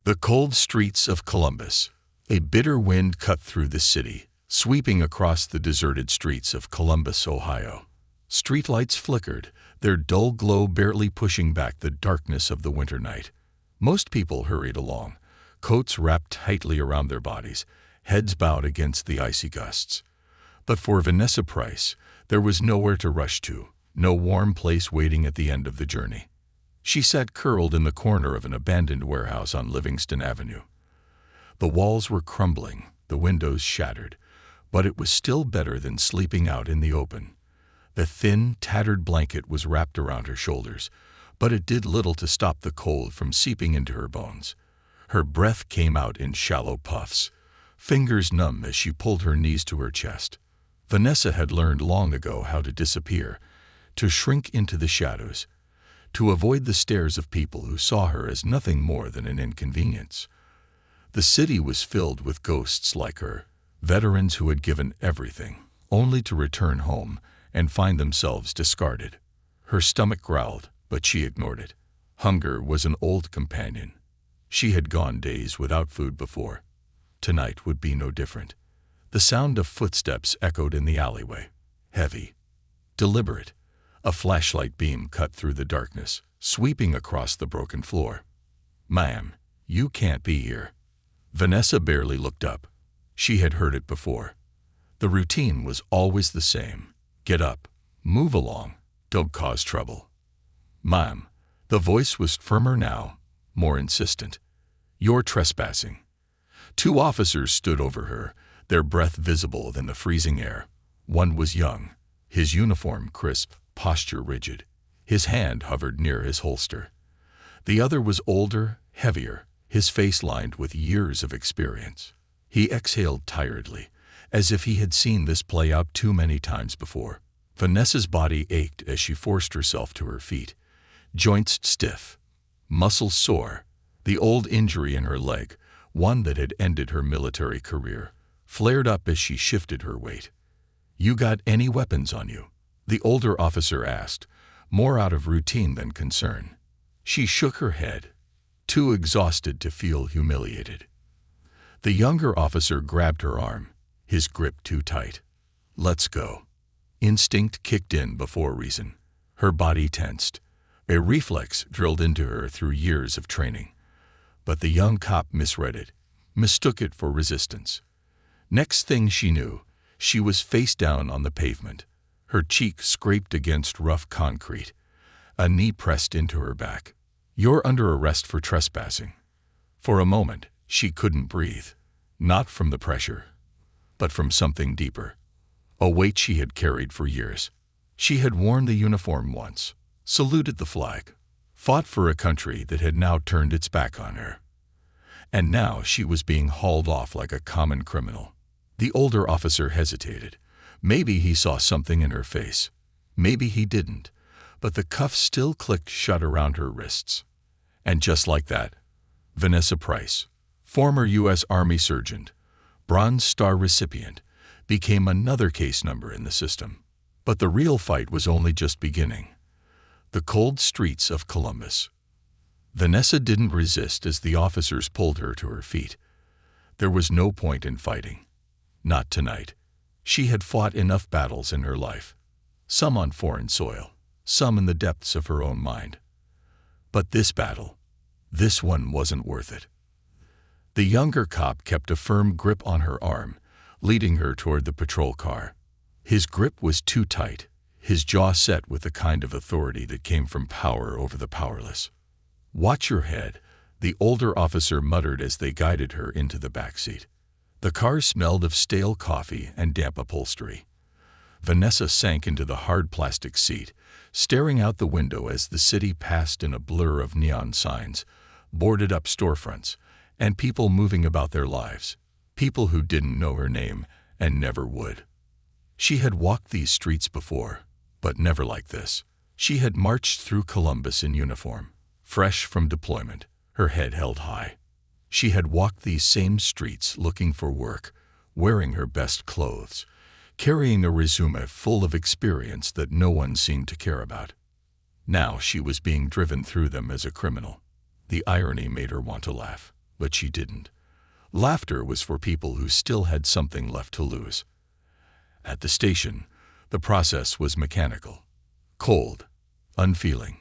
The cold streets of Columbus. A bitter wind cut through the city, sweeping across the deserted streets of Columbus, Ohio. Streetlights flickered, their dull glow barely pushing back the darkness of the winter night. Most people hurried along, coats wrapped tightly around their bodies, heads bowed against the icy gusts. But for Vanessa Price, there was nowhere to rush to, no warm place waiting at the end of the journey. She sat curled in the corner of an abandoned warehouse on Livingston Avenue. The walls were crumbling, the windows shattered, but it was still better than sleeping out in the open. The thin, tattered blanket was wrapped around her shoulders, but it did little to stop the cold from seeping into her bones. Her breath came out in shallow puffs, fingers numb as she pulled her knees to her chest. Vanessa had learned long ago how to disappear, to shrink into the shadows, to avoid the stares of people who saw her as nothing more than an inconvenience. The city was filled with ghosts like her, veterans who had given everything, only to return home and find themselves discarded. Her stomach growled, but she ignored it. Hunger was an old companion. She had gone days without food before. Tonight would be no different. The sound of footsteps echoed in the alleyway. Heavy, deliberate. A flashlight beam cut through the darkness, sweeping across the broken floor. "Ma'am, you can't be here." Vanessa barely looked up. She had heard it before. The routine was always the same. Get up, move along, don't cause trouble. "Ma'am." The voice was firmer now, more insistent. "You're trespassing." Two officers stood over her, their breath visible in the freezing air. One was young, his uniform crisp, posture rigid. His hand hovered near his holster. The other was older, heavier, his face lined with years of experience. He exhaled tiredly, as if he had seen this play out too many times before. Vanessa's body ached as she forced herself to her feet, joints stiff, muscles sore. The old injury in her leg, one that had ended her military career, flared up as she shifted her weight. "You got any weapons on you?" the older officer asked, more out of routine than concern. She shook her head, too exhausted to feel humiliated. The younger officer grabbed her arm, his grip too tight. "Let's go." Instinct kicked in before reason. Her body tensed, a reflex drilled into her through years of training. But the young cop misread it, mistook it for resistance. Next thing she knew, she was face down on the pavement, her cheek scraped against rough concrete, a knee pressed into her back. "You're under arrest for trespassing." For a moment, she couldn't breathe, not from the pressure, but from something deeper, a weight she had carried for years. She had worn the uniform once, saluted the flag, fought for a country that had now turned its back on her. And now she was being hauled off like a common criminal. The older officer hesitated. Maybe he saw something in her face. Maybe he didn't. But the cuffs still clicked shut around her wrists. And just like that, Vanessa Price, former U.S. Army surgeon, Bronze Star recipient, became another case number in the system. But the real fight was only just beginning. The cold streets of Columbus. Vanessa didn't resist as the officers pulled her to her feet. There was no point in fighting. Not tonight. She had fought enough battles in her life, some on foreign soil, some in the depths of her own mind. But this battle, this one wasn't worth it. The younger cop kept a firm grip on her arm, leading her toward the patrol car. His grip was too tight, his jaw set with the kind of authority that came from power over the powerless. "Watch your head," the older officer muttered as they guided her into the back seat. The car smelled of stale coffee and damp upholstery. Vanessa sank into the hard plastic seat, staring out the window as the city passed in a blur of neon signs, boarded-up storefronts, and people moving about their lives, people who didn't know her name and never would. She had walked these streets before, but never like this. She had marched through Columbus in uniform, fresh from deployment, her head held high. She had walked these same streets looking for work, wearing her best clothes, carrying a resume full of experience that no one seemed to care about. Now she was being driven through them as a criminal. The irony made her want to laugh. but she didn't. Laughter was for people who still had something left to lose. At the station, the process was mechanical, cold, unfeeling.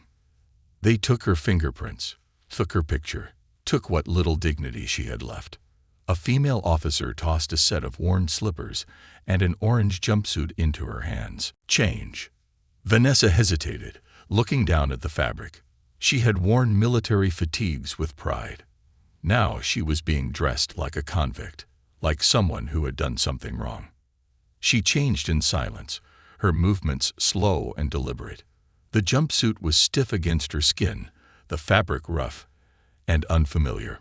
They took her fingerprints, took her picture, took what little dignity she had left. A female officer tossed a set of worn slippers and an orange jumpsuit into her hands. Change. Vanessa hesitated, looking down at the fabric. She had worn military fatigues with pride. Now she was being dressed like a convict, like someone who had done something wrong. She changed in silence, her movements slow and deliberate. The jumpsuit was stiff against her skin, the fabric rough and unfamiliar.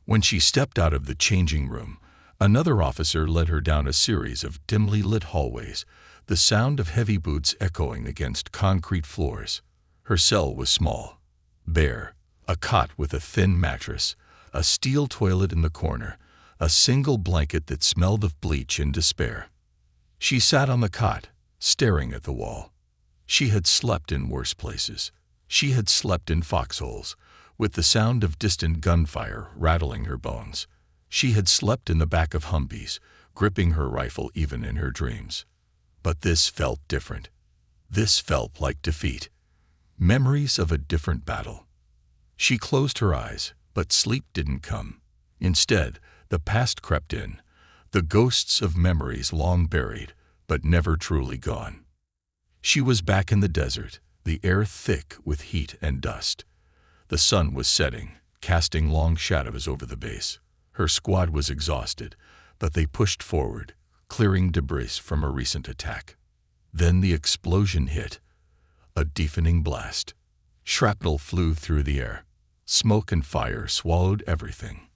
When she stepped out of the changing room, another officer led her down a series of dimly lit hallways, the sound of heavy boots echoing against concrete floors. Her cell was small, bare, a cot with a thin mattress, a steel toilet in the corner, a single blanket that smelled of bleach and despair. She sat on the cot, staring at the wall. She had slept in worse places. She had slept in foxholes, with the sound of distant gunfire rattling her bones. She had slept in the back of Humvees, gripping her rifle even in her dreams. But this felt different. This felt like defeat. Memories of a different battle. She closed her eyes, but sleep didn't come. Instead, the past crept in, the ghosts of memories long buried, but never truly gone. She was back in the desert, the air thick with heat and dust. The sun was setting, casting long shadows over the base. Her squad was exhausted, but they pushed forward, clearing debris from a recent attack. Then the explosion hit, a deafening blast. Shrapnel flew through the air. Smoke and fire swallowed everything.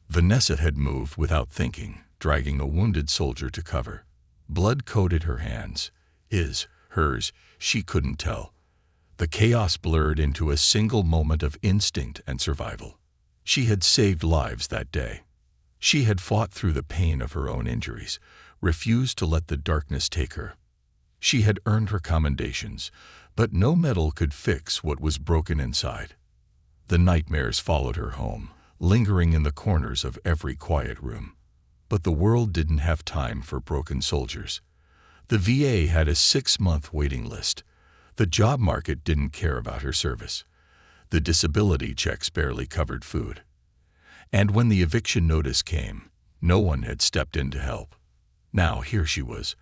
Vanessa had moved without thinking, dragging a wounded soldier to cover. Blood coated her hands. His, hers, she couldn't tell. The chaos blurred into a single moment of instinct and survival. She had saved lives that day. She had fought through the pain of her own injuries, refused to let the darkness take her. She had earned her commendations, but no medal could fix what was broken inside. The nightmares followed her home, lingering in the corners of every quiet room. But the world didn't have time for broken soldiers. The VA had a 6-month waiting list. The job market didn't care about her service. The disability checks barely covered food. And when the eviction notice came, no one had stepped in to help. Now here she was,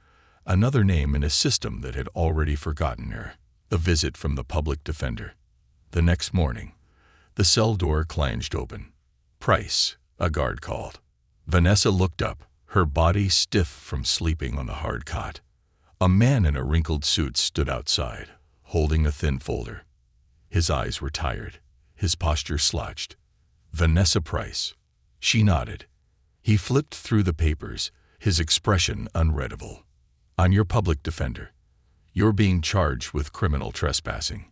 another name in a system that had already forgotten her. A visit from the public defender. The next morning, the cell door clanged open. "Price," a guard called. Vanessa looked up, her body stiff from sleeping on the hard cot. A man in a wrinkled suit stood outside, holding a thin folder. His eyes were tired, his posture slouched. "Vanessa Price." She nodded. He flipped through the papers, his expression unreadable. "I'm your public defender. You're being charged with criminal trespassing.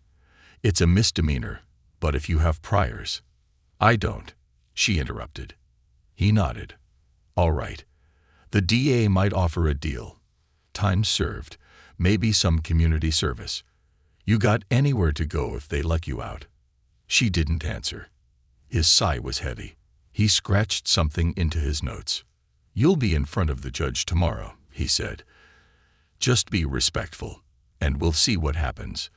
It's a misdemeanor, but if you have priors—" "I don't," she interrupted. He nodded. "All right. The DA might offer a deal. Time served, maybe some community service. You got anywhere to go if they let you out." She didn't answer. His sigh was heavy. He scratched something into his notes. "You'll be in front of the judge tomorrow," he said. "Just be respectful, and we'll see what happens."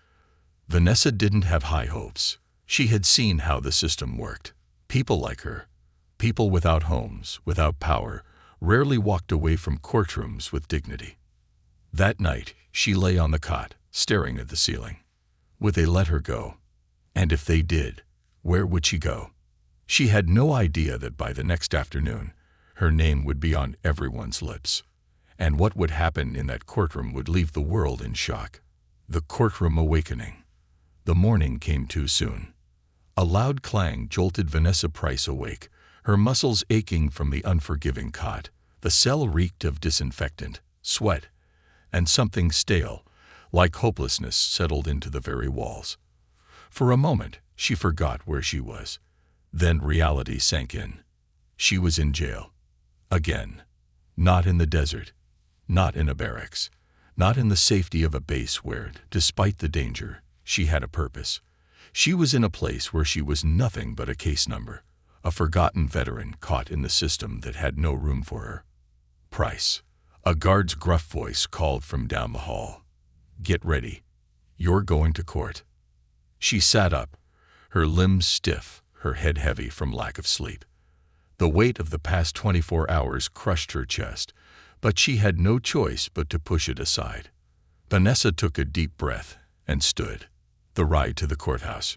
Vanessa didn't have high hopes. She had seen how the system worked. People like her, people without homes, without power, rarely walked away from courtrooms with dignity. That night, she lay on the cot, staring at the ceiling. Would they let her go? And if they did, where would she go? She had no idea that by the next afternoon, her name would be on everyone's lips. And what would happen in that courtroom would leave the world in shock. The courtroom awakening. The morning came too soon. A loud clang jolted Vanessa Price awake, her muscles aching from the unforgiving cot. The cell reeked of disinfectant, sweat, and something stale, like hopelessness, settled into the very walls. For a moment, she forgot where she was. Then reality sank in. She was in jail. Again. Not in the desert. Not in a barracks. Not in the safety of a base where, despite the danger, she had a purpose. She was in a place where she was nothing but a case number. a forgotten veteran caught in the system that had no room for her. "Price," a guard's gruff voice called from down the hall. "Get ready. You're going to court." She sat up, her limbs stiff, her head heavy from lack of sleep. The weight of the past 24 hours crushed her chest, but she had no choice but to push it aside. Vanessa took a deep breath and stood. The ride to the courthouse.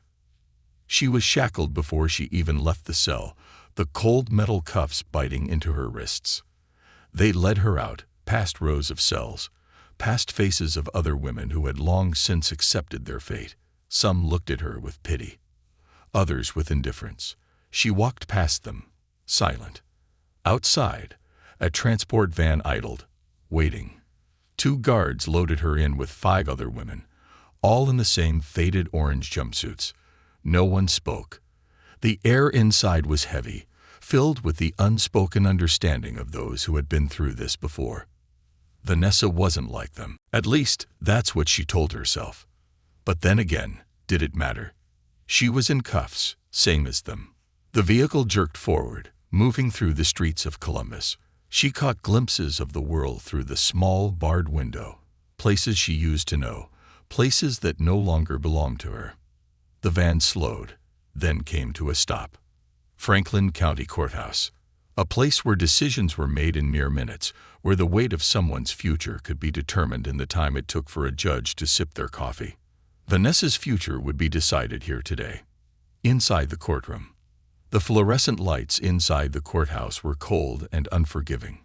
She was shackled before she even left the cell, the cold metal cuffs biting into her wrists. They led her out, past rows of cells, past faces of other women who had long since accepted their fate. Some looked at her with pity, others with indifference. She walked past them, silent. Outside, a transport van idled, waiting. 2 guards loaded her in with 5 other women, all in the same faded orange jumpsuits. No one spoke. The air inside was heavy, filled with the unspoken understanding of those who had been through this before. Vanessa wasn't like them. At least, that's what she told herself. But then again, did it matter? She was in cuffs, same as them. The vehicle jerked forward, moving through the streets of Columbus. She caught glimpses of the world through the small, barred window, places she used to know, places that no longer belonged to her. The van slowed, then came to a stop. Franklin County Courthouse, a place where decisions were made in mere minutes, where the weight of someone's future could be determined in the time it took for a judge to sip their coffee. Vanessa's future would be decided here today. Inside the courtroom. The fluorescent lights inside the courthouse were cold and unforgiving.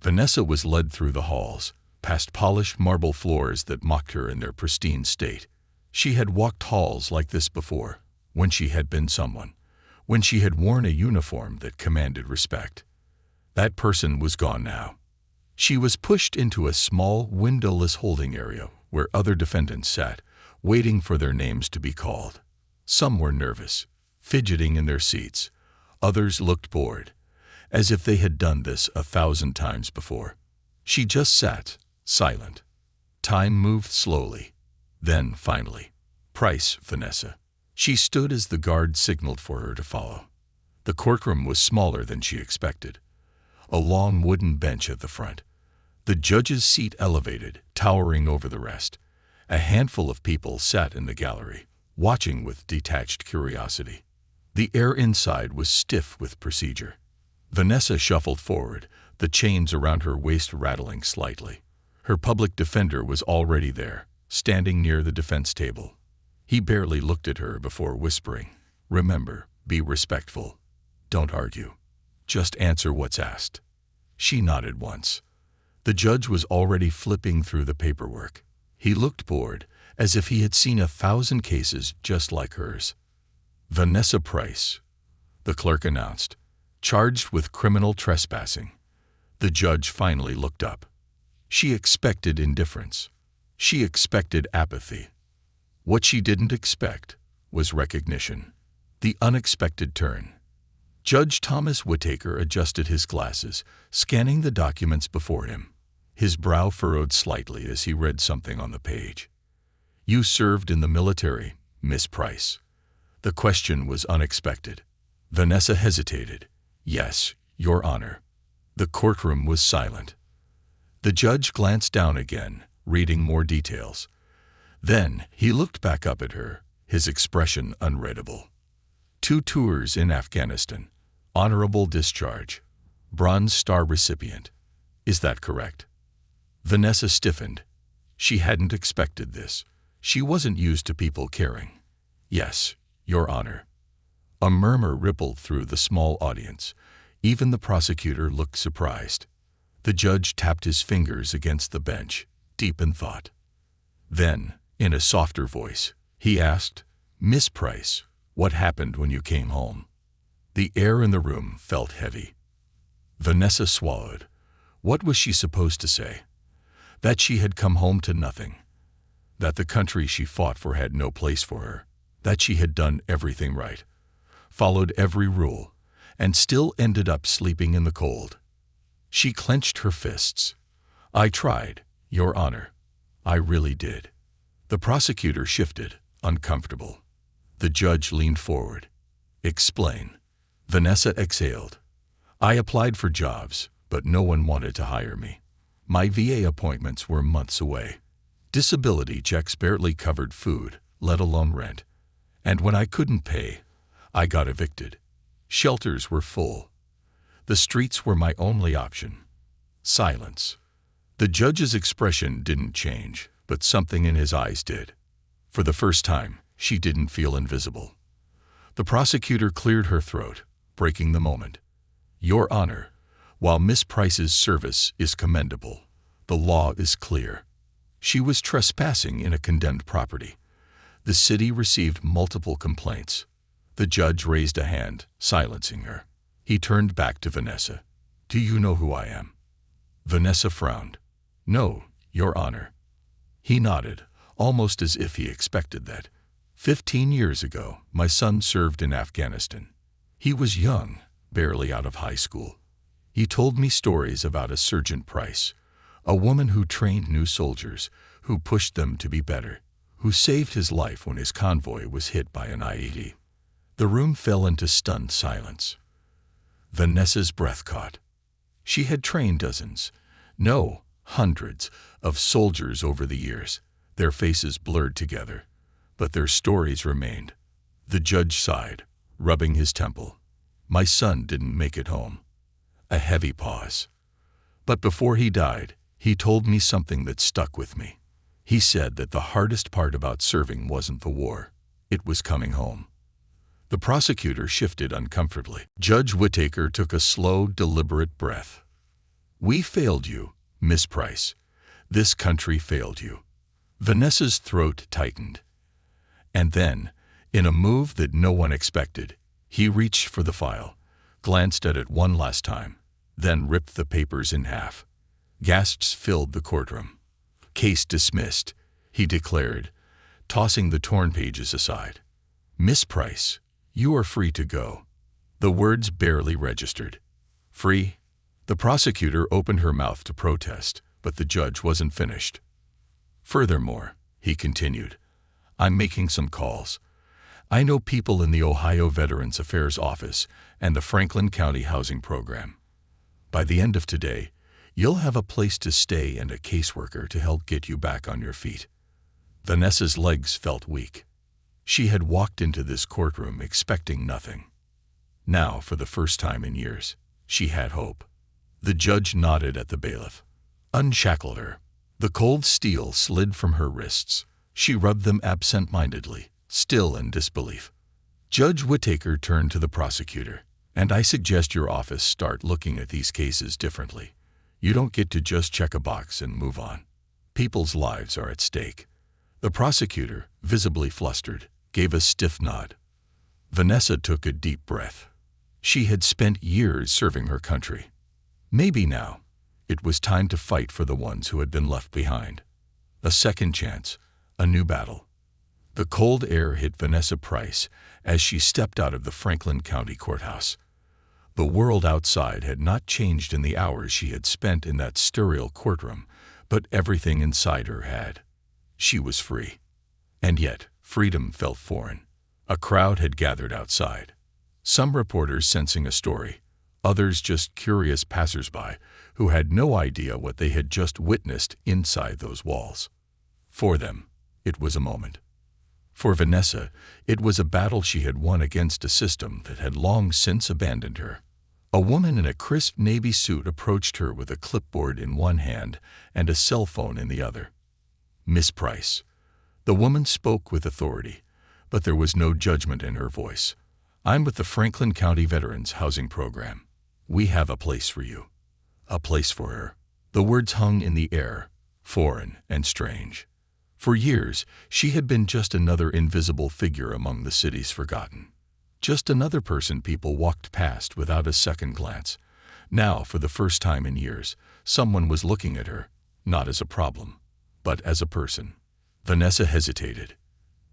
Vanessa was led through the halls, past polished marble floors that mocked her in their pristine state. She had walked halls like this before, when she had been someone, when she had worn a uniform that commanded respect. That person was gone now. She was pushed into a small, windowless holding area where other defendants sat, waiting for their names to be called. Some were nervous, fidgeting in their seats. Others looked bored, as if they had done this 1,000 times before. She just sat, silent. Time moved slowly. Then, finally, "Price, Vanessa." She stood as the guard signaled for her to follow. The courtroom was smaller than she expected. A long wooden bench at the front. The judge's seat elevated, towering over the rest. A handful of people sat in the gallery, watching with detached curiosity. The air inside was stiff with procedure. Vanessa shuffled forward, the chains around her waist rattling slightly. Her public defender was already there, standing near the defense table. He barely looked at her before whispering, "Remember, be respectful. Don't argue. Just answer what's asked." She nodded once. The judge was already flipping through the paperwork. He looked bored, as if he had seen 1,000 cases just like hers. "Vanessa Price," the clerk announced, "charged with criminal trespassing." The judge finally looked up. She expected indifference. She expected apathy. What she didn't expect was recognition. The unexpected turn. Judge Thomas Whittaker adjusted his glasses, scanning the documents before him. His brow furrowed slightly as he read something on the page. "You served in the military, Miss Price." The question was unexpected. Vanessa hesitated. "Yes, Your Honor." The courtroom was silent. The judge glanced down again, reading more details. Then he looked back up at her, his expression unreadable. 2 tours in Afghanistan. Honorable discharge. Bronze Star recipient. Is that correct? Vanessa stiffened. She hadn't expected this. She wasn't used to people caring. "Yes, Your Honor." A murmur rippled through the small audience. Even the prosecutor looked surprised. The judge tapped his fingers against the bench, deep in thought. Then, in a softer voice, he asked, "Miss Price, what happened when you came home?" The air in the room felt heavy. Vanessa swallowed. What was she supposed to say? That she had come home to nothing. That the country she fought for had no place for her. That she had done everything right, followed every rule, and still ended up sleeping in the cold. She clenched her fists. "I tried, Your Honor. I really did." The prosecutor shifted, uncomfortable. The judge leaned forward. "Explain." Vanessa exhaled. I applied for jobs, but no one wanted to hire me. My VA appointments were months away. Disability checks barely covered food, let alone rent. And when I couldn't pay, I got evicted. Shelters were full. The streets were my only option. Silence. The judge's expression didn't change, but something in his eyes did. For the first time, she didn't feel invisible. The prosecutor cleared her throat, breaking the moment. Your Honor, while Miss Price's service is commendable, the law is clear. She was trespassing in a condemned property. The city received multiple complaints. The judge raised a hand, silencing her. He turned back to Vanessa. Do you know who I am? Vanessa frowned. No, Your Honor. He nodded, almost as if he expected that. 15 years ago, my son served in Afghanistan. He was young, barely out of high school. He told me stories about a Sergeant Price, a woman who trained new soldiers, who pushed them to be better, who saved his life when his convoy was hit by an IED. The room fell into stunned silence. Vanessa's breath caught. She had trained dozens, no, hundreds, of soldiers over the years, their faces blurred together, but their stories remained. The judge sighed, rubbing his temple. My son didn't make it home. A heavy pause. But before he died, he told me something that stuck with me. He said that the hardest part about serving wasn't the war. It was coming home. The prosecutor shifted uncomfortably. Judge Whittaker took a slow, deliberate breath. We failed you, Miss Price. This country failed you. Vanessa's throat tightened. And then, in a move that no one expected, he reached for the file, glanced at it one last time, then ripped the papers in half. Gasps filled the courtroom. Case dismissed, he declared, tossing the torn pages aside. Miss Price, you are free to go. The words barely registered. Free? The prosecutor opened her mouth to protest, but the judge wasn't finished. Furthermore, he continued, I'm making some calls. I know people in the Ohio Veterans Affairs Office and the Franklin County Housing Program. By the end of today, you'll have a place to stay and a caseworker to help get you back on your feet. Vanessa's legs felt weak. She had walked into this courtroom expecting nothing. Now, for the first time in years, she had hope. The judge nodded at the bailiff, unshackled her. The cold steel slid from her wrists. She rubbed them absent-mindedly, still in disbelief. Judge Whittaker turned to the prosecutor. And I suggest your office start looking at these cases differently. You don't get to just check a box and move on. People's lives are at stake. The prosecutor, visibly flustered, gave a stiff nod. Vanessa took a deep breath. She had spent years serving her country. Maybe now, it was time to fight for the ones who had been left behind. A second chance, a new battle. The cold air hit Vanessa Price as she stepped out of the Franklin County Courthouse. The world outside had not changed in the hours she had spent in that sterile courtroom, but everything inside her had. She was free. And yet, freedom felt foreign. A crowd had gathered outside. Some reporters sensing a story, others just curious passersby who had no idea what they had just witnessed inside those walls. For them, it was a moment. For Vanessa, it was a battle she had won against a system that had long since abandoned her. A woman in a crisp navy suit approached her with a clipboard in one hand and a cell phone in the other. Miss Price. The woman spoke with authority, but there was no judgment in her voice. I'm with the Franklin County Veterans Housing Program. We have a place for you. A place for her. The words hung in the air, foreign and strange. For years, she had been just another invisible figure among the city's forgotten. Just another person people walked past without a second glance. Now, for the first time in years, someone was looking at her, not as a problem, but as a person. Vanessa hesitated.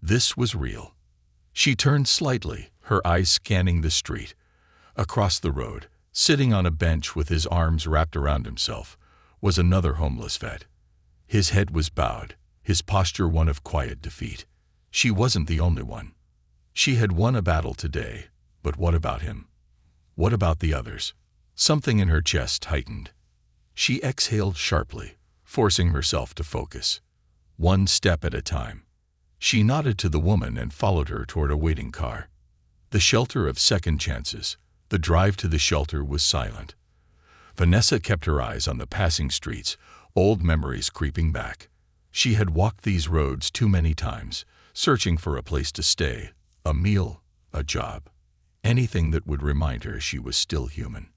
This was real. She turned slightly, her eyes scanning the street. Across the road, sitting on a bench with his arms wrapped around himself, was another homeless vet. His head was bowed, his posture one of quiet defeat. She wasn't the only one. She had won a battle today, but what about him? What about the others? Something in her chest tightened. She exhaled sharply, forcing herself to focus. One step at a time. She nodded to the woman and followed her toward a waiting car. The shelter of second chances. The drive to the shelter was silent. Vanessa kept her eyes on the passing streets, old memories creeping back. She had walked these roads too many times, searching for a place to stay, a meal, a job, anything that would remind her she was still human.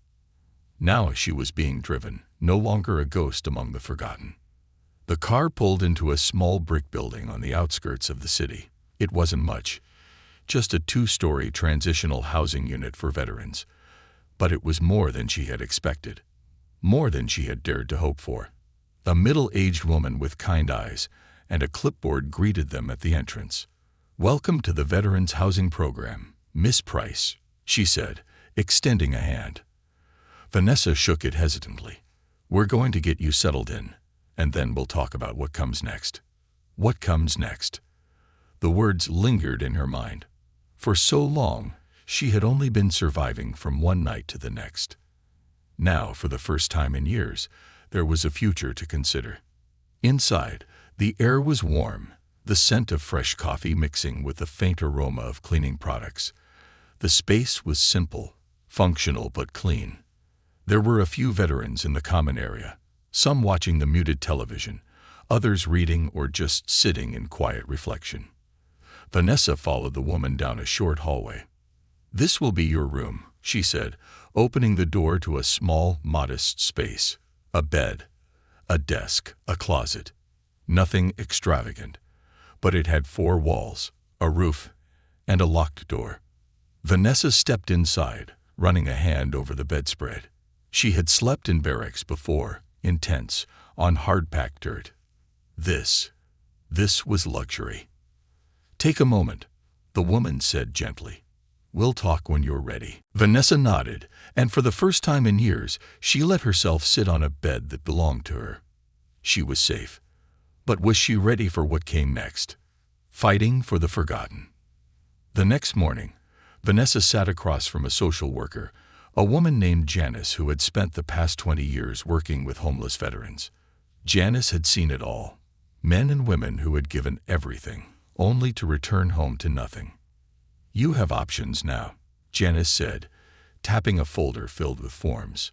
Now she was being driven, no longer a ghost among the forgotten. The car pulled into a small brick building on the outskirts of the city. It wasn't much, just a 2-story transitional housing unit for veterans. But it was more than she had expected, more than she had dared to hope for. A middle-aged woman with kind eyes and a clipboard greeted them at the entrance. "Welcome to the Veterans Housing Program, Miss Price," she said, extending a hand. Vanessa shook it hesitantly. "We're going to get you settled in, and then we'll talk about what comes next." What comes next? The words lingered in her mind. For so long, she had only been surviving from one night to the next. Now, for the first time in years, there was a future to consider. Inside, the air was warm, the scent of fresh coffee mixing with the faint aroma of cleaning products. The space was simple, functional but clean. There were a few veterans in the common area, some watching the muted television, others reading or just sitting in quiet reflection. Vanessa followed the woman down a short hallway. "This will be your room," she said, opening the door to a small, modest space. A bed, a desk, a closet. Nothing extravagant, but it had 4 walls, a roof, and a locked door. Vanessa stepped inside, running a hand over the bedspread. She had slept in barracks before, in tents, on hard-packed dirt. This was luxury. "Take a moment," the woman said gently. "We'll talk when you're ready." Vanessa nodded, and for the first time in years, she let herself sit on a bed that belonged to her. She was safe. But was she ready for what came next? Fighting for the forgotten. The next morning, Vanessa sat across from a social worker, a woman named Janice who had spent the past 20 years working with homeless veterans. Janice had seen it all. Men and women who had given everything, only to return home to nothing. "You have options now," Janice said, tapping a folder filled with forms.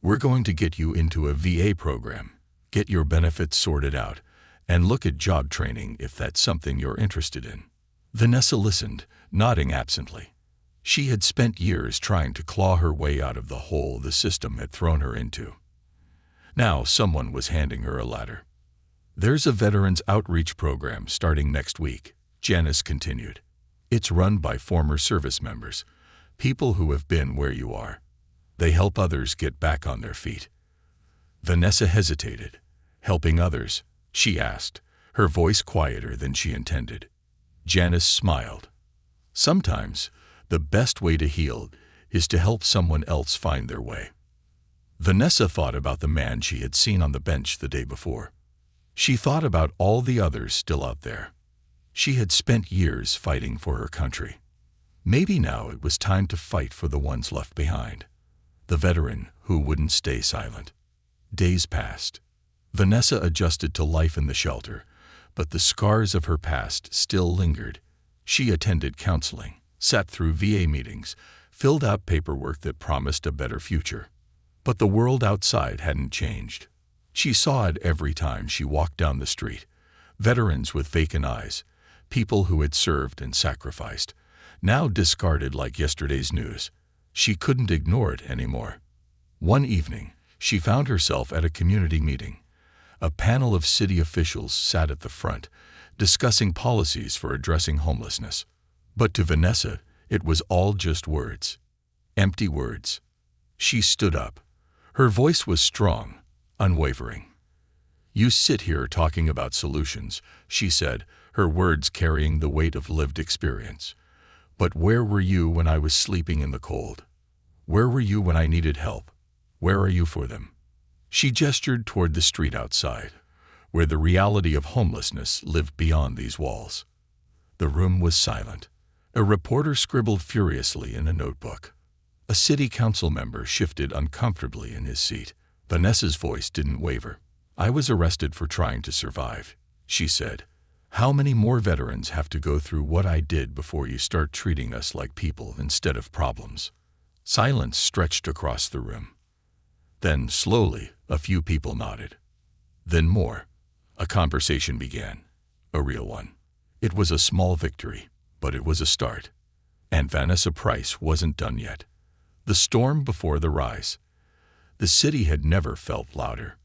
"We're going to get you into a VA program, get your benefits sorted out, and look at job training if that's something you're interested in." Vanessa listened, nodding absently. She had spent years trying to claw her way out of the hole the system had thrown her into. Now someone was handing her a ladder. "There's a veterans outreach program starting next week," Janice continued. "It's run by former service members, people who have been where you are. They help others get back on their feet." Vanessa hesitated. "Helping others?" she asked, her voice quieter than she intended. Janice smiled. "Sometimes, the best way to heal is to help someone else find their way." Vanessa thought about the man she had seen on the bench the day before. She thought about all the others still out there. She had spent years fighting for her country. Maybe now it was time to fight for the ones left behind. The veteran who wouldn't stay silent. Days passed. Vanessa adjusted to life in the shelter, but the scars of her past still lingered. She attended counseling, sat through VA meetings, filled out paperwork that promised a better future. But the world outside hadn't changed. She saw it every time she walked down the street. Veterans with vacant eyes, people who had served and sacrificed, now discarded like yesterday's news. She couldn't ignore it anymore. One evening, she found herself at a community meeting. A panel of city officials sat at the front, discussing policies for addressing homelessness. But to Vanessa, it was all just words. Empty words. She stood up. Her voice was strong, unwavering. "You sit here talking about solutions," she said, her words carrying the weight of lived experience. "But where were you when I was sleeping in the cold? Where were you when I needed help? Where are you for them?" She gestured toward the street outside, where the reality of homelessness lived beyond these walls. The room was silent. A reporter scribbled furiously in a notebook. A city council member shifted uncomfortably in his seat. Vanessa's voice didn't waver. "I was arrested for trying to survive," she said. "How many more veterans have to go through what I did before you start treating us like people instead of problems?" Silence stretched across the room. Then, slowly, a few people nodded. Then more. A conversation began. A real one. It was a small victory, but it was a start. And Vanessa Price wasn't done yet. The storm before the rise. The city had never felt louder.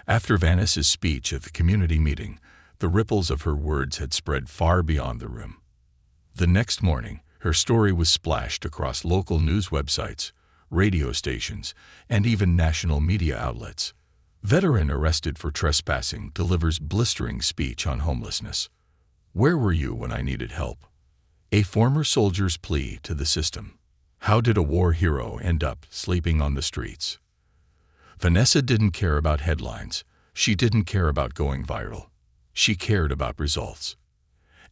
After Vanessa's speech at the community meeting, the ripples of her words had spread far beyond the room. The next morning, her story was splashed across local news websites, radio stations, and even national media outlets. Veteran arrested for trespassing delivers blistering speech on homelessness. Where were you when I needed help? A former soldier's plea to the system. How did a war hero end up sleeping on the streets? Vanessa didn't care about headlines. She didn't care about going viral. She cared about results.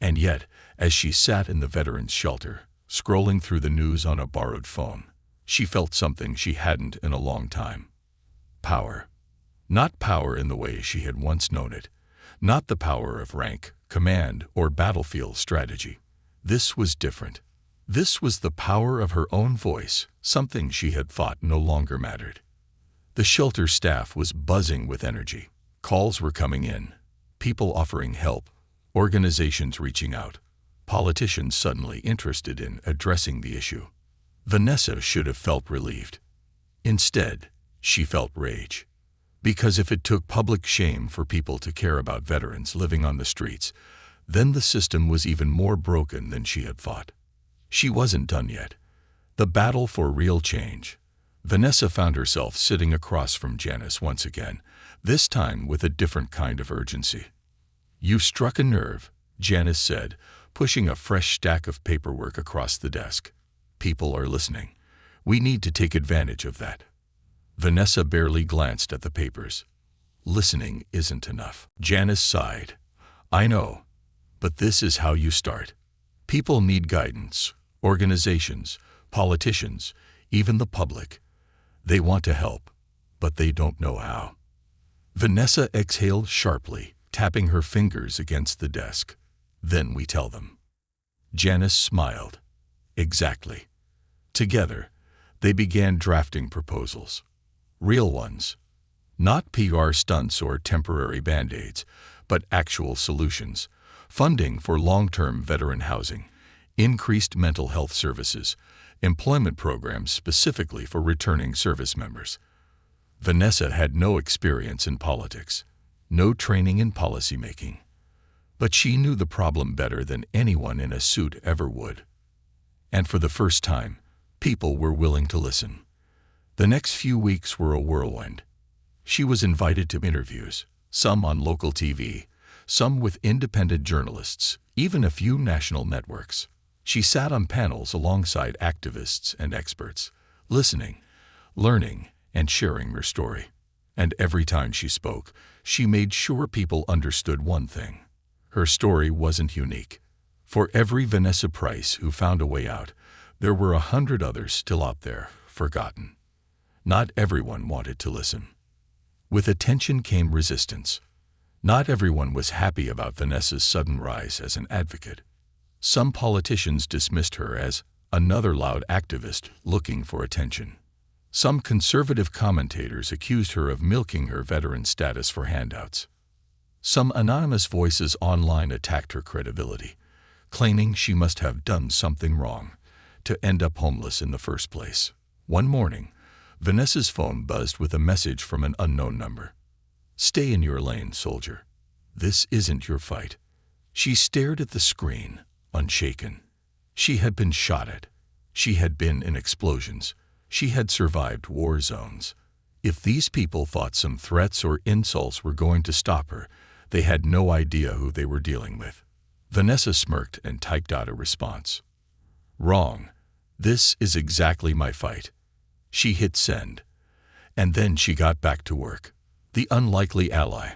And yet, as she sat in the veterans' shelter, scrolling through the news on a borrowed phone, she felt something she hadn't in a long time. Power. Not power in the way she had once known it. Not the power of rank, command, or battlefield strategy. This was different. This was the power of her own voice, something she had thought no longer mattered. The shelter staff was buzzing with energy. Calls were coming in. People offering help. Organizations reaching out. Politicians suddenly interested in addressing the issue. Vanessa should have felt relieved. Instead, she felt rage. Because if it took public shame for people to care about veterans living on the streets, then the system was even more broken than she had thought. She wasn't done yet. The battle for real change. Vanessa found herself sitting across from Janice once again, this time with a different kind of urgency. "You struck a nerve," Janice said, pushing a fresh stack of paperwork across the desk. "People are listening. We need to take advantage of that." Vanessa barely glanced at the papers. "Listening isn't enough." Janice sighed. "I know, but this is how you start. People need guidance. Organizations, politicians, even the public. They want to help, but they don't know how." Vanessa exhaled sharply, tapping her fingers against the desk. "Then we tell them." Janice smiled. "Exactly." Together, they began drafting proposals. Real ones. Not PR stunts or temporary band-aids, but actual solutions. Funding for long-term veteran housing, increased mental health services, employment programs specifically for returning service members. Vanessa had no experience in politics, no training in policymaking. But she knew the problem better than anyone in a suit ever would. And for the first time, people were willing to listen. The next few weeks were a whirlwind. She was invited to interviews, some on local TV, some with independent journalists, even a few national networks. She sat on panels alongside activists and experts, listening, learning, and sharing her story. And every time she spoke, she made sure people understood one thing. Her story wasn't unique. For every Vanessa Price who found a way out, there were 100 others still out there, forgotten. Not everyone wanted to listen. With attention came resistance. Not everyone was happy about Vanessa's sudden rise as an advocate. Some politicians dismissed her as another loud activist looking for attention. Some conservative commentators accused her of milking her veteran status for handouts. Some anonymous voices online attacked her credibility, claiming she must have done something wrong to end up homeless in the first place. One morning, Vanessa's phone buzzed with a message from an unknown number. "Stay in your lane, soldier. This isn't your fight." She stared at the screen, unshaken. She had been shot at. She had been in explosions. She had survived war zones. If these people thought some threats or insults were going to stop her, they had no idea who they were dealing with. Vanessa smirked and typed out a response. "Wrong. This is exactly my fight." She hit send. And then she got back to work. The unlikely ally.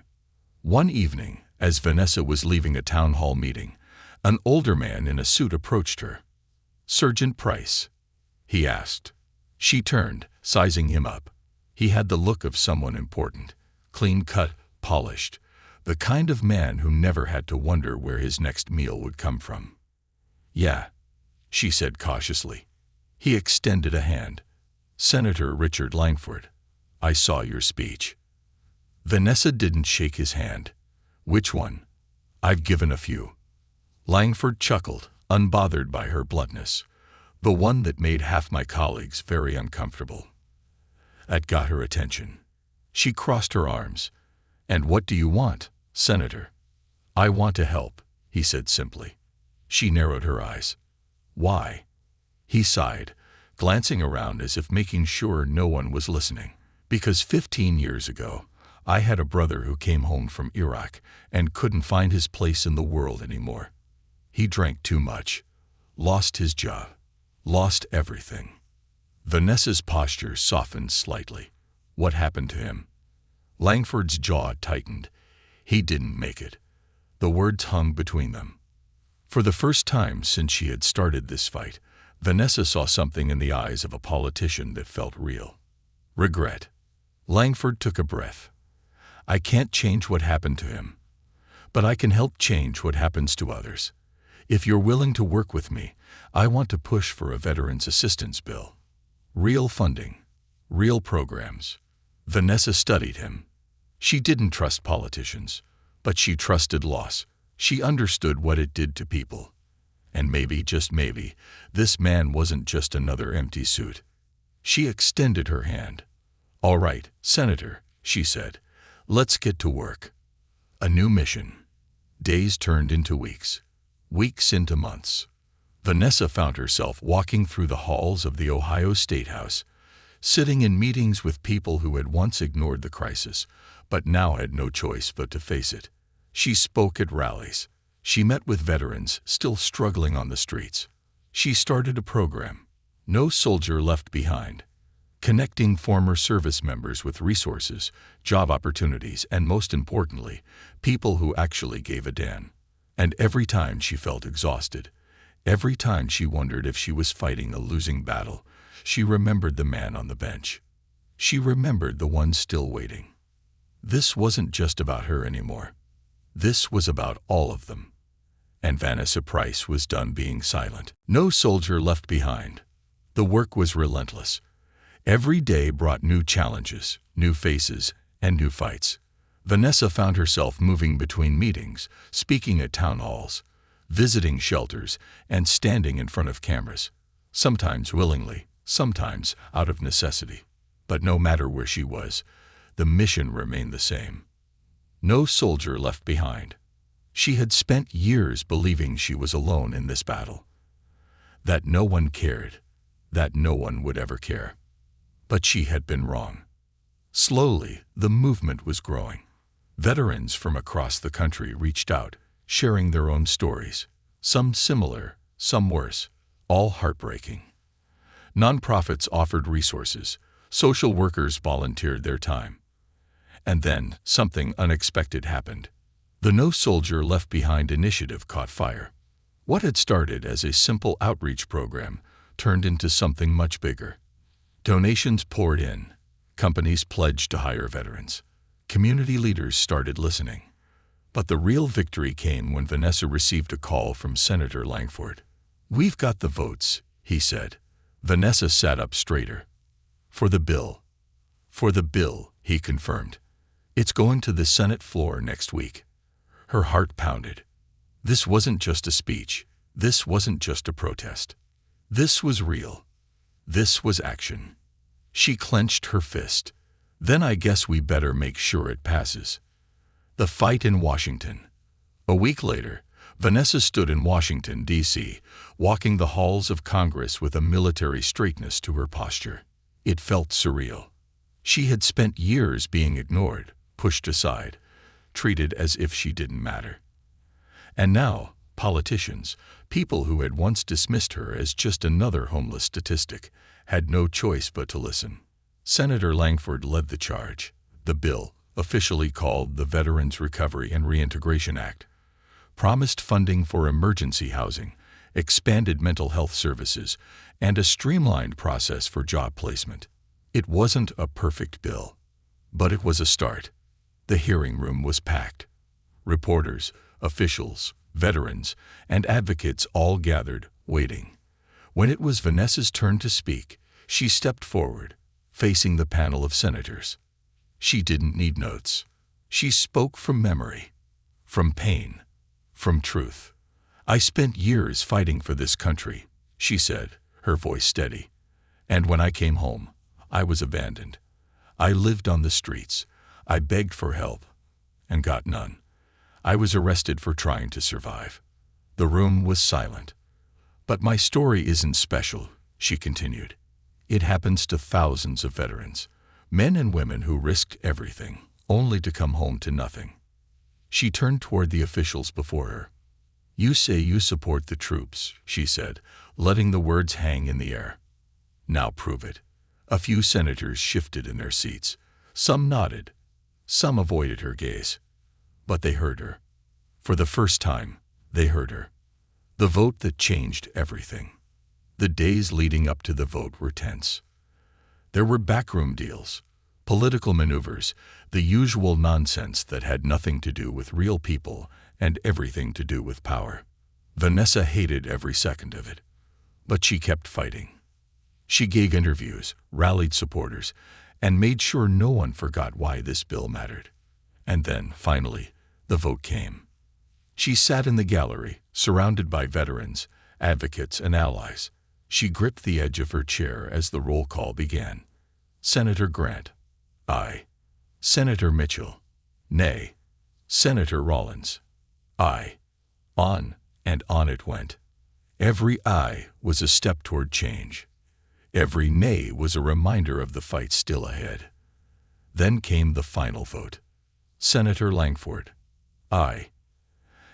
One evening, as Vanessa was leaving a town hall meeting, an older man in a suit approached her. "Sergeant Price?" he asked. She turned, sizing him up. He had the look of someone important, clean-cut, polished, the kind of man who never had to wonder where his next meal would come from. "Yeah," she said cautiously. He extended a hand. "Senator Richard Langford, I saw your speech." Vanessa didn't shake his hand. "Which one?" "I've given a few." Langford chuckled, unbothered by her bluntness. "The one that made half my colleagues very uncomfortable." That got her attention. She crossed her arms. "And what do you want, Senator?" "I want to help," he said simply. She narrowed her eyes. "Why?" He sighed, glancing around as if making sure no one was listening. "Because 15 years ago, I had a brother who came home from Iraq and couldn't find his place in the world anymore. He drank too much, lost his job, lost everything." Vanessa's posture softened slightly. "What happened to him?" Langford's jaw tightened. "He didn't make it." The words hung between them. For the first time since she had started this fight, Vanessa saw something in the eyes of a politician that felt real. Regret. Langford took a breath. "I can't change what happened to him, but I can help change what happens to others. If you're willing to work with me, I want to push for a veterans assistance bill. Real funding, real programs." Vanessa studied him. She didn't trust politicians, but she trusted loss. She understood what it did to people. And maybe, just maybe, this man wasn't just another empty suit. She extended her hand. "All right, Senator," she said. "Let's get to work." A new mission. Days turned into weeks. Weeks into months. Vanessa found herself walking through the halls of the Ohio State House, sitting in meetings with people who had once ignored the crisis, but now had no choice but to face it. She spoke at rallies. She met with veterans still struggling on the streets. She started a program, No Soldier Left Behind, connecting former service members with resources, job opportunities, and most importantly, people who actually gave a damn. And every time she felt exhausted, every time she wondered if she was fighting a losing battle, she remembered the man on the bench. She remembered the one still waiting. This wasn't just about her anymore. This was about all of them. And Vanessa Price was done being silent. No soldier left behind. The work was relentless. Every day brought new challenges, new faces, and new fights. Vanessa found herself moving between meetings, speaking at town halls, visiting shelters, and standing in front of cameras, sometimes willingly, sometimes out of necessity. But no matter where she was, the mission remained the same. No soldier left behind. She had spent years believing she was alone in this battle, that no one cared, that no one would ever care. But she had been wrong. Slowly, the movement was growing. Veterans from across the country reached out, sharing their own stories, some similar, some worse, all heartbreaking. Nonprofits offered resources, social workers volunteered their time. And then something unexpected happened. The No Soldier Left Behind initiative caught fire. What had started as a simple outreach program turned into something much bigger. Donations poured in. Companies pledged to hire veterans. Community leaders started listening. But the real victory came when Vanessa received a call from Senator Langford. "We've got the votes," he said. Vanessa sat up straighter. "For the bill." "For the bill," he confirmed. "It's going to the Senate floor next week." Her heart pounded. This wasn't just a speech. This wasn't just a protest. This was real. This was action. She clenched her fist. "Then I guess we better make sure it passes." The fight in Washington. A week later, Vanessa stood in Washington, D.C., walking the halls of Congress with a military straightness to her posture. It felt surreal. She had spent years being ignored, pushed aside, treated as if she didn't matter. And now, politicians, people who had once dismissed her as just another homeless statistic, had no choice but to listen. Senator Langford led the charge. The bill, officially called the Veterans Recovery and Reintegration Act, promised funding for emergency housing, expanded mental health services, and a streamlined process for job placement. It wasn't a perfect bill, but it was a start. The hearing room was packed. Reporters, officials, veterans, and advocates all gathered, waiting. When it was Vanessa's turn to speak, she stepped forward, facing the panel of senators. She didn't need notes. She spoke from memory, from pain, from truth. "I spent years fighting for this country," she said, her voice steady. "And when I came home, I was abandoned. I lived on the streets. I begged for help, and got none. I was arrested for trying to survive." The room was silent. "But my story isn't special," she continued. "It happens to thousands of veterans, men and women who risked everything, only to come home to nothing." She turned toward the officials before her. "You say you support the troops," she said, letting the words hang in the air. "Now prove it." A few senators shifted in their seats. Some nodded. Some avoided her gaze. But they heard her. For the first time, they heard her. The vote that changed everything. The days leading up to the vote were tense. There were backroom deals, political maneuvers, the usual nonsense that had nothing to do with real people and everything to do with power. Vanessa hated every second of it. But she kept fighting. She gave interviews, rallied supporters, and made sure no one forgot why this bill mattered. And then, finally, the vote came. She sat in the gallery, surrounded by veterans, advocates, and allies. She gripped the edge of her chair as the roll call began. Senator Grant, aye. Senator Mitchell, nay. Senator Rollins, aye. On and on it went. Every aye was a step toward change. Every nay was a reminder of the fight still ahead. Then came the final vote. Senator Langford, aye.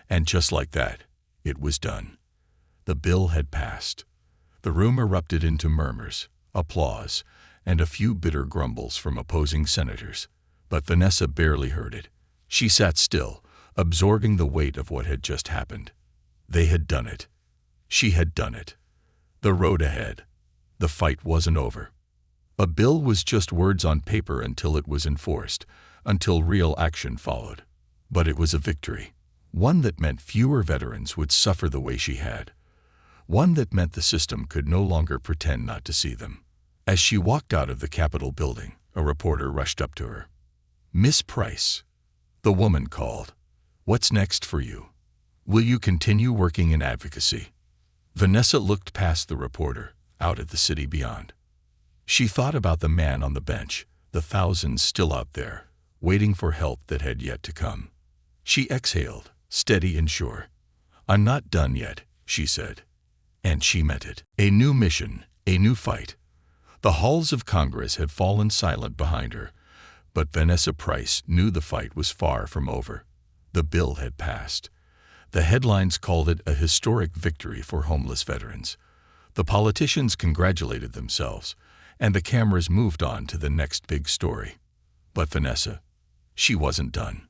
And just like that, it was done. The bill had passed. The room erupted into murmurs, applause, and a few bitter grumbles from opposing senators. But Vanessa barely heard it. She sat still, absorbing the weight of what had just happened. They had done it. She had done it. The road ahead. The fight wasn't over. A bill was just words on paper until it was enforced, until real action followed. But it was a victory. One that meant fewer veterans would suffer the way she had. One that meant the system could no longer pretend not to see them. As she walked out of the Capitol building, a reporter rushed up to her. "Miss Price," the woman called. "What's next for you? Will you continue working in advocacy?" Vanessa looked past the reporter, out at the city beyond. She thought about the man on the bench, the thousands still out there, waiting for help that had yet to come. She exhaled, steady and sure. "I'm not done yet," she said. And she meant it. A new mission, a new fight. The halls of Congress had fallen silent behind her, but Vanessa Price knew the fight was far from over. The bill had passed. The headlines called it a historic victory for homeless veterans. The politicians congratulated themselves, and the cameras moved on to the next big story. But Vanessa, she wasn't done.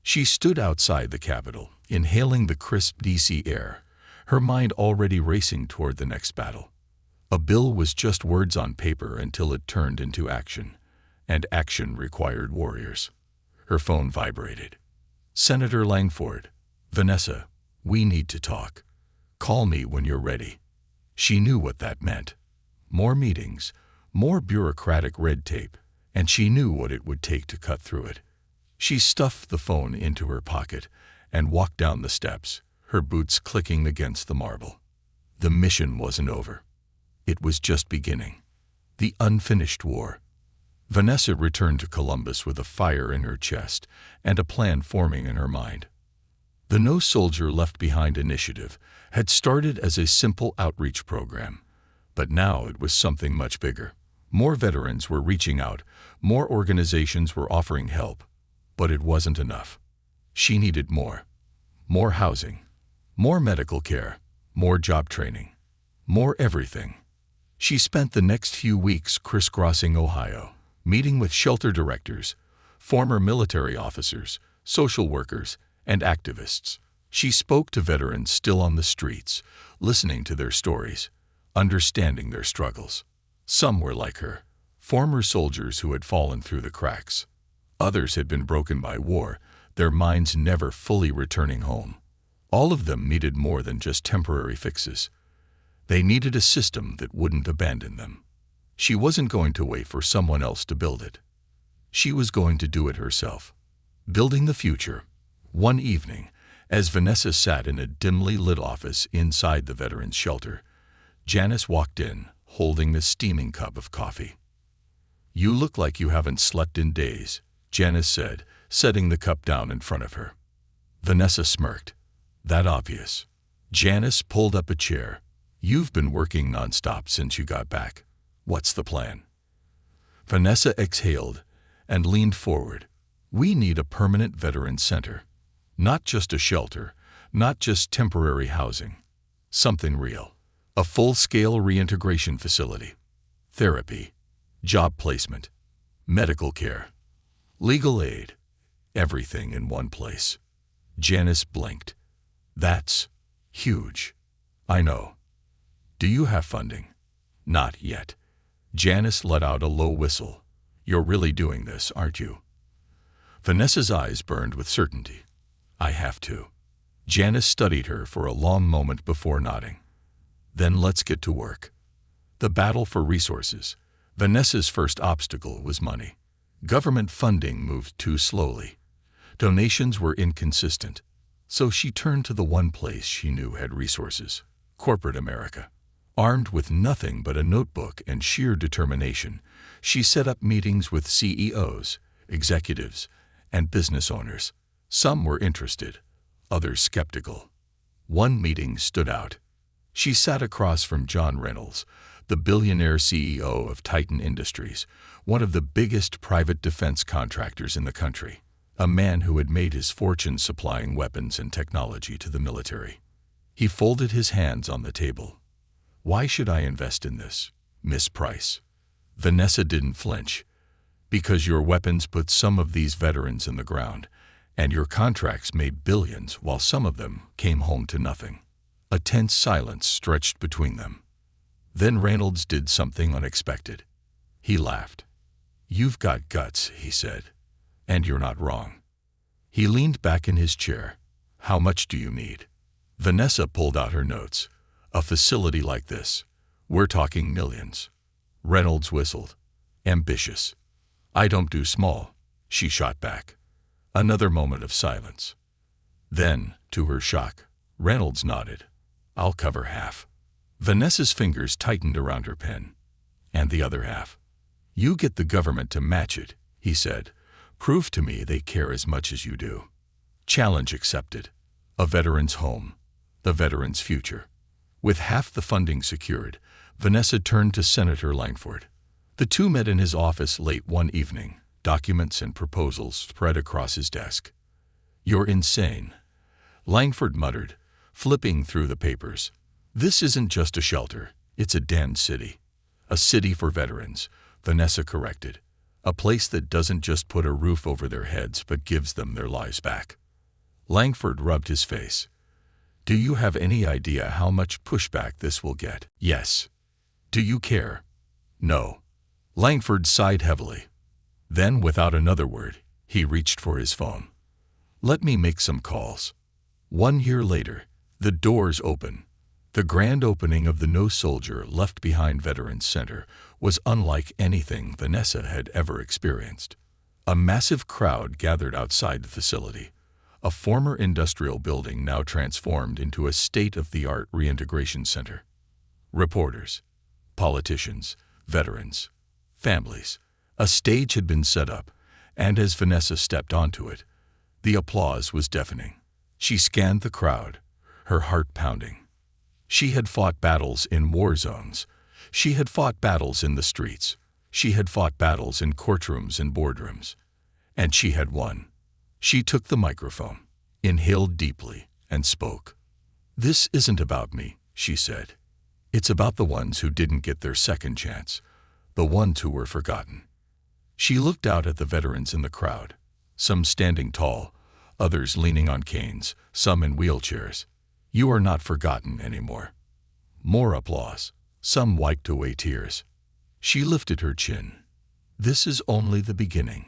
She stood outside the Capitol, inhaling the crisp DC air, her mind already racing toward the next battle. A bill was just words on paper until it turned into action, and action required warriors. Her phone vibrated. "Senator Langford, Vanessa, we need to talk. Call me when you're ready." She knew what that meant. More meetings, more bureaucratic red tape, and she knew what it would take to cut through it. She stuffed the phone into her pocket and walked down the steps, her boots clicking against the marble. The mission wasn't over. It was just beginning. The unfinished war. Vanessa returned to Columbus with a fire in her chest and a plan forming in her mind. The No Soldier Left Behind initiative had started as a simple outreach program, but now it was something much bigger. More veterans were reaching out, more organizations were offering help, but it wasn't enough. She needed more. More housing, more medical care, more job training, more everything. She spent the next few weeks crisscrossing Ohio, meeting with shelter directors, former military officers, social workers, and activists. She spoke to veterans still on the streets, listening to their stories, understanding their struggles. Some were like her, former soldiers who had fallen through the cracks. Others had been broken by war, their minds never fully returning home. All of them needed more than just temporary fixes. They needed a system that wouldn't abandon them. She wasn't going to wait for someone else to build it. She was going to do it herself. Building the future. One evening, as Vanessa sat in a dimly lit office inside the veterans' shelter, Janice walked in, holding a steaming cup of coffee. "You look like you haven't slept in days," Janice said, setting the cup down in front of her. Vanessa smirked. "That obvious." Janice pulled up a chair. "You've been working nonstop since you got back. What's the plan?" Vanessa exhaled and leaned forward. "We need a permanent veterans center. Not just a shelter, not just temporary housing. Something real. A full-scale reintegration facility. Therapy, job placement, medical care, legal aid, everything in one place." Janice blinked. "That's huge." "I know. Do you have funding?" "Not yet." Janice let out a low whistle. "You're really doing this, aren't you?" Vanessa's eyes burned with certainty. "I have to." Janice studied her for a long moment before nodding. "Then let's get to work." The battle for resources. Vanessa's first obstacle was money. Government funding moved too slowly. Donations were inconsistent. So she turned to the one place she knew had resources: corporate America. Armed with nothing but a notebook and sheer determination, she set up meetings with CEOs, executives, and business owners. Some were interested, others skeptical. One meeting stood out. She sat across from John Reynolds, the billionaire CEO of Titan Industries, one of the biggest private defense contractors in the country, a man who had made his fortune supplying weapons and technology to the military. He folded his hands on the table. "Why should I invest in this, Miss Price?" Vanessa didn't flinch. "Because your weapons put some of these veterans in the ground, and your contracts made billions while some of them came home to nothing." A tense silence stretched between them. Then Reynolds did something unexpected. He laughed. "You've got guts," he said, "and you're not wrong." He leaned back in his chair. "How much do you need?" Vanessa pulled out her notes. "A facility like this, we're talking millions." Reynolds whistled. "Ambitious." "I don't do small," she shot back. Another moment of silence. Then, to her shock, Reynolds nodded. "I'll cover half." Vanessa's fingers tightened around her pen. "And the other half?" "You get the government to match it," he said. "Prove to me they care as much as you do." Challenge accepted. A veteran's home. The veteran's future. With half the funding secured, Vanessa turned to Senator Langford. The two met in his office late one evening, documents and proposals spread across his desk. "You're insane," Langford muttered, flipping through the papers. "This isn't just a shelter, it's a damned city." "A city for veterans," Vanessa corrected. "A place that doesn't just put a roof over their heads but gives them their lives back." Langford rubbed his face. "Do you have any idea how much pushback this will get?" "Yes." "Do you care?" "No." Langford sighed heavily. Then, without another word, he reached for his phone. "Let me make some calls." 1 year later, the doors open. The grand opening of the No Soldier Left Behind Veterans Center was unlike anything Vanessa had ever experienced. A massive crowd gathered outside the facility, a former industrial building now transformed into a state-of-the-art reintegration center. Reporters, politicians, veterans, families. A stage had been set up, and as Vanessa stepped onto it, the applause was deafening. She scanned the crowd, her heart pounding. She had fought battles in war zones. She had fought battles in the streets. She had fought battles in courtrooms and boardrooms. And she had won. She took the microphone, inhaled deeply, and spoke. "This isn't about me," she said. "It's about the ones who didn't get their second chance, the ones who were forgotten." She looked out at the veterans in the crowd, some standing tall, others leaning on canes, some in wheelchairs. You are not forgotten anymore. More applause. Some wiped away tears. She lifted her chin. This is only the beginning.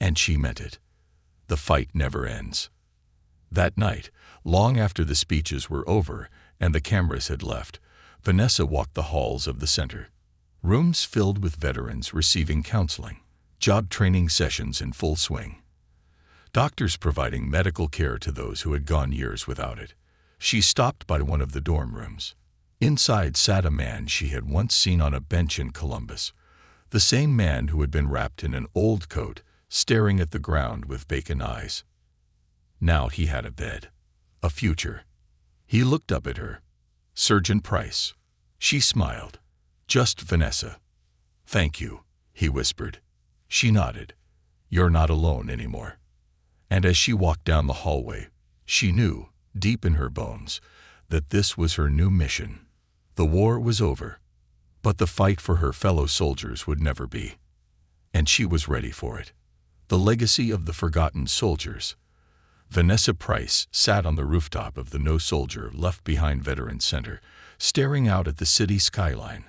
And she meant it. The fight never ends. That night, long after the speeches were over and the cameras had left, Vanessa walked the halls of the center. Rooms filled with veterans receiving counseling, job training sessions in full swing. Doctors providing medical care to those who had gone years without it. She stopped by one of the dorm rooms. Inside sat a man she had once seen on a bench in Columbus, the same man who had been wrapped in an old coat, staring at the ground with vacant eyes. Now he had a bed, a future. He looked up at her. Sergeant Price. She smiled. Just Vanessa. Thank you, he whispered. She nodded. You're not alone anymore. And as she walked down the hallway, she knew, deep in her bones, that this was her new mission. The war was over, but the fight for her fellow soldiers would never be. And she was ready for it. The legacy of the forgotten soldiers. Vanessa Price sat on the rooftop of the No Soldier Left Behind Veterans Center, staring out at the city skyline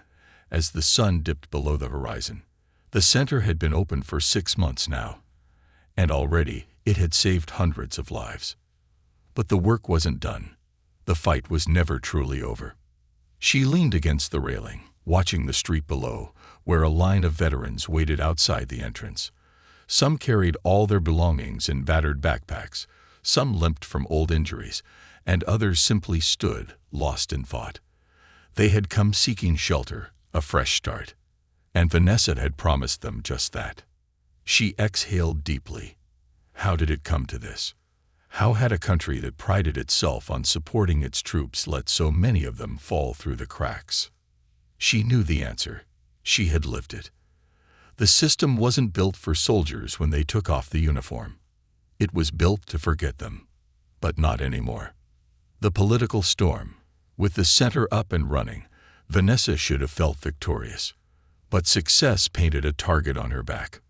as the sun dipped below the horizon. The center had been open for 6 months now, and already it had saved hundreds of lives. But the work wasn't done. The fight was never truly over. She leaned against the railing, watching the street below, where a line of veterans waited outside the entrance. Some carried all their belongings in battered backpacks, some limped from old injuries, and others simply stood, lost in thought. They had come seeking shelter, a fresh start. And Vanessa had promised them just that. She exhaled deeply. How did it come to this? How had a country that prided itself on supporting its troops let so many of them fall through the cracks? She knew the answer. She had lived it. The system wasn't built for soldiers when they took off the uniform. It was built to forget them. But not anymore. The political storm. With the center up and running, Vanessa should have felt victorious. But success painted a target on her back.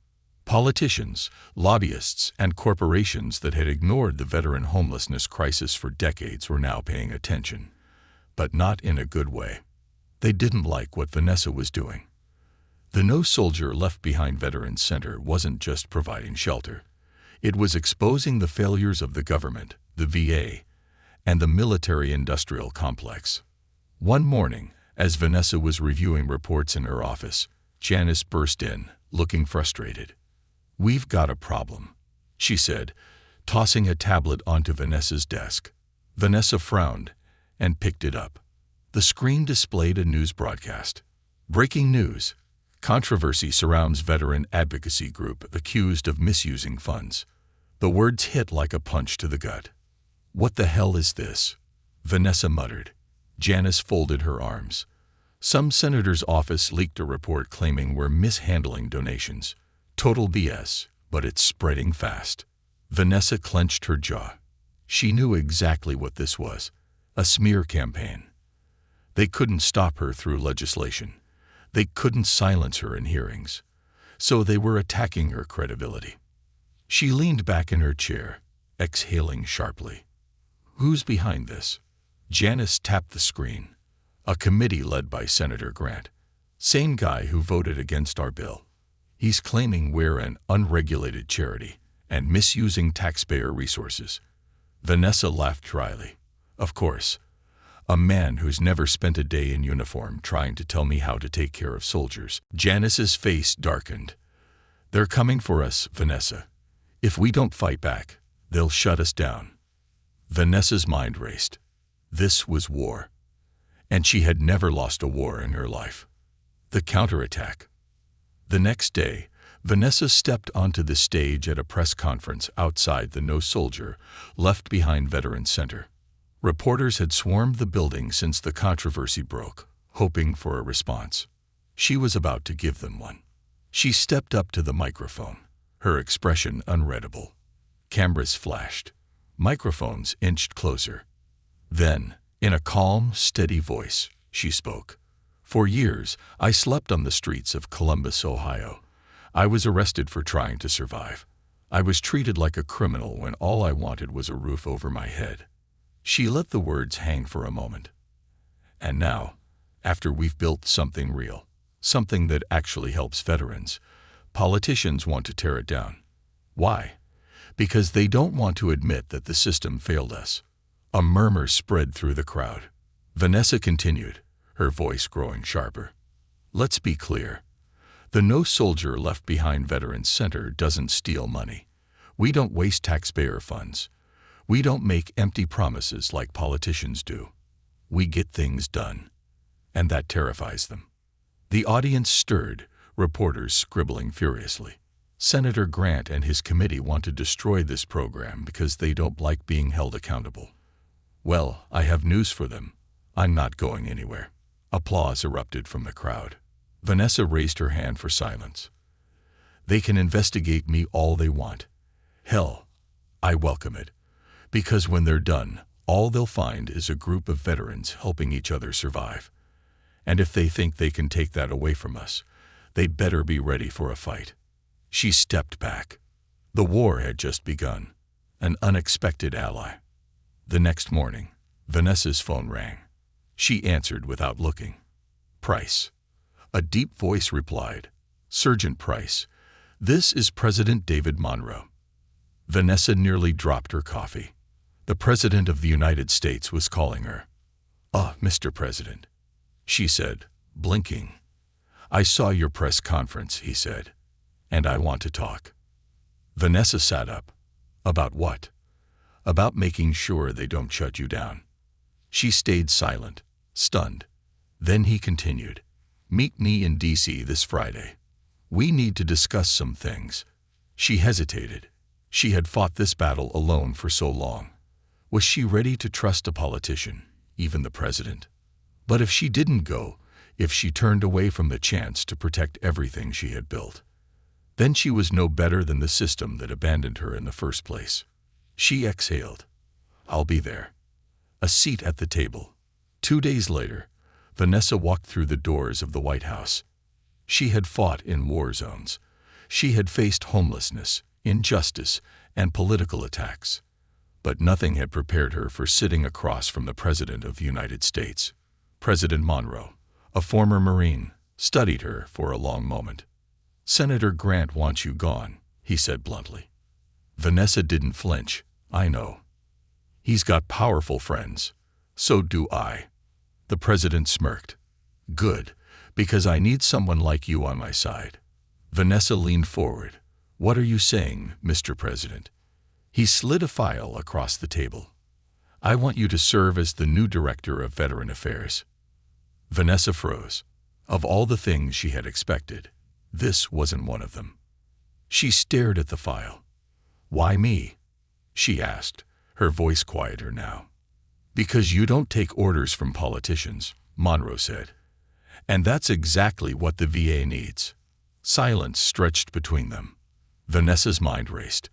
Politicians, lobbyists, and corporations that had ignored the veteran homelessness crisis for decades were now paying attention. But not in a good way. They didn't like what Vanessa was doing. The No Soldier Left Behind Veterans Center wasn't just providing shelter. It was exposing the failures of the government, the VA, and the military-industrial complex. One morning, as Vanessa was reviewing reports in her office, Janice burst in, looking frustrated. "We've got a problem," she said, tossing a tablet onto Vanessa's desk. Vanessa frowned and picked it up. The screen displayed a news broadcast. Breaking news. Controversy surrounds veteran advocacy group accused of misusing funds. The words hit like a punch to the gut. "What the hell is this?" Vanessa muttered. Janice folded her arms. Some senator's office leaked a report claiming we're mishandling donations. Total BS, but it's spreading fast. Vanessa clenched her jaw. She knew exactly what this was. A smear campaign. They couldn't stop her through legislation. They couldn't silence her in hearings. So they were attacking her credibility. She leaned back in her chair, exhaling sharply. "Who's behind this?" Janice tapped the screen. "A committee led by Senator Grant. Same guy who voted against our bill. He's claiming we're an unregulated charity and misusing taxpayer resources." Vanessa laughed dryly. "Of course. A man who's never spent a day in uniform trying to tell me how to take care of soldiers." Janice's face darkened. "They're coming for us, Vanessa. If we don't fight back, they'll shut us down." Vanessa's mind raced. This was war. And she had never lost a war in her life. The counterattack. The next day, Vanessa stepped onto the stage at a press conference outside the No Soldier Left Behind Veterans Center. Reporters had swarmed the building since the controversy broke, hoping for a response. She was about to give them one. She stepped up to the microphone, her expression unreadable. Cameras flashed. Microphones inched closer. Then, in a calm, steady voice, she spoke. "For years, I slept on the streets of Columbus, Ohio. I was arrested for trying to survive. I was treated like a criminal when all I wanted was a roof over my head. She let the words hang for a moment. And now, after we've built something real, something that actually helps veterans, politicians want to tear it down. Why? Because they don't want to admit that the system failed us. A murmur spread through the crowd. Vanessa continued, her voice growing sharper. Let's be clear. The No Soldier Left Behind Veterans Center doesn't steal money. We don't waste taxpayer funds. We don't make empty promises like politicians do. We get things done. And that terrifies them. The audience stirred, reporters scribbling furiously. Senator Grant and his committee want to destroy this program because they don't like being held accountable. Well, I have news for them. I'm not going anywhere. Applause erupted from the crowd. Vanessa raised her hand for silence. They can investigate me all they want. Hell, I welcome it. Because when they're done, all they'll find is a group of veterans helping each other survive. And if they think they can take that away from us, they'd better be ready for a fight. She stepped back. The war had just begun. An unexpected ally. The next morning, Vanessa's phone rang. She answered without looking. Price. A deep voice replied, Sergeant Price, this is President David Monroe. Vanessa nearly dropped her coffee. The President of the United States was calling her. Mr. President, she said, blinking. I saw your press conference, he said, and I want to talk. Vanessa sat up. About what? About making sure they don't shut you down. She stayed silent, stunned. Then he continued. Meet me in D.C. this Friday. We need to discuss some things. She hesitated. She had fought this battle alone for so long. Was she ready to trust a politician, even the president? But if she didn't go, if she turned away from the chance to protect everything she had built, then she was no better than the system that abandoned her in the first place. She exhaled. I'll be there. A seat at the table. 2 days later, Vanessa walked through the doors of the White House. She had fought in war zones. She had faced homelessness, injustice, and political attacks. But nothing had prepared her for sitting across from the President of the United States. President Monroe, a former Marine, studied her for a long moment. Senator Grant wants you gone, he said bluntly. Vanessa didn't flinch. I know. He's got powerful friends. So do I. The president smirked. Good, because I need someone like you on my side. Vanessa leaned forward. What are you saying, Mr. President? He slid a file across the table. I want you to serve as the new Director of Veteran Affairs. Vanessa froze. Of all the things she had expected, this wasn't one of them. She stared at the file. Why me? She asked, her voice quieter now. Because you don't take orders from politicians, Monroe said. And that's exactly what the VA needs. Silence stretched between them. Vanessa's mind raced.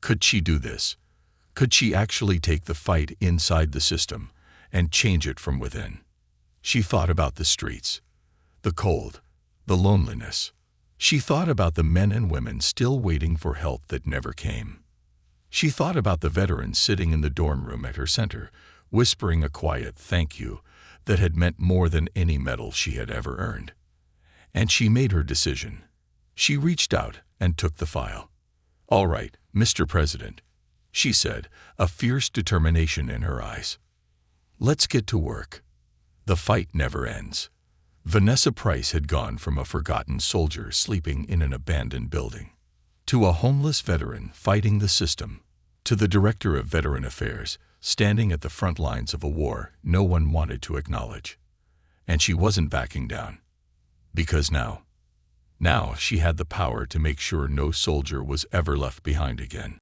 Could she do this? Could she actually take the fight inside the system and change it from within? She thought about the streets, the cold, the loneliness. She thought about the men and women still waiting for help that never came. She thought about the veterans sitting in the dorm room at her center, whispering a quiet thank you that had meant more than any medal she had ever earned. And she made her decision. She reached out and took the file. All right, Mr. President, she said, a fierce determination in her eyes. Let's get to work. The fight never ends. Vanessa Price had gone from a forgotten soldier sleeping in an abandoned building to a homeless veteran fighting the system, to the Director of Veteran Affairs standing at the front lines of a war no one wanted to acknowledge. And she wasn't backing down. Because now she had the power to make sure no soldier was ever left behind again.